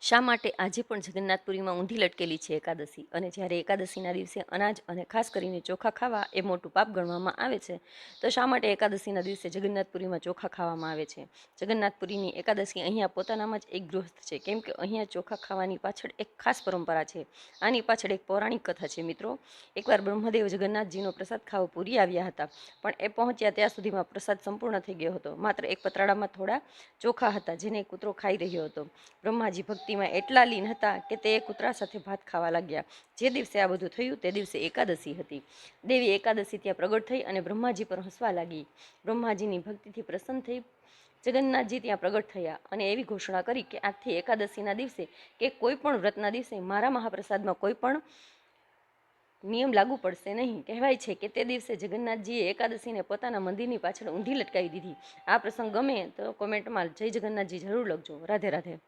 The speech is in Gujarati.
શા માટે આજે પણ જગન્નાથપુરીમાં ઊંધી લટકેલી છે એકાદશી, અને જ્યારે એકાદશીના દિવસે અનાજ અને ખાસ કરીને ચોખા ખાવા એ મોટું પાપ ગણવામાં આવે છે, તો શા માટે એકાદશીના દિવસે જગન્નાથપુરીમાં ચોખા ખાવામાં આવે છે? જગન્નાથપુરીની એકાદશી અહીંયા પોતાનામાં જ એક ગૃહસ્થ છે, કેમ કે અહીંયા ચોખા ખાવાની પાછળ એક ખાસ પરંપરા છે. આની પાછળ એક પૌરાણિક કથા છે મિત્રો. એકવાર બ્રહ્મદેવ જગન્નાથજીનો પ્રસાદ ખાવા પૂરી આવ્યા હતા, પણ એ પહોંચ્યા ત્યાં સુધીમાં પ્રસાદ સંપૂર્ણ થઈ ગયો હતો. માત્ર એક પતરાળામાં થોડા ચોખા હતા, જેને કૂતરો ખાઈ રહ્યો હતો. બ્રહ્માજી ભક્તિમાં એટલા લીન હતા કે તે કૂતરા સાથે ભાત ખાવા લાગ્યા. જે દિવસે આ બધું થયું તે દિવસે એકાદશી હતી. દેવી એકાદશી ત્યાં પ્રગટ થઈ અને બ્રહ્માજી પર હસવા લાગી. બ્રહ્માજીની ભક્તિથી પ્રસન્ન થઈ જગન્નાથજી ત્યાં પ્રગટ થયા અને એવી ઘોષણા કરી કે આજથી એકાદશીના દિવસે કે કોઈ પણ વ્રતના દિવસે મારા મહાપ્રસાદમાં કોઈ પણ નિયમ લાગુ પડશે નહીં. કહેવાય છે કે તે દિવસે જગન્નાથજીએ એકાદશીને પોતાના મંદિરની પાછળ ઊંધી લટકાવી દીધી. આ પ્રસંગ ગમે તો કોમેન્ટમાં જય જગન્નાથજી જરૂર લખજો. રાધે રાધે.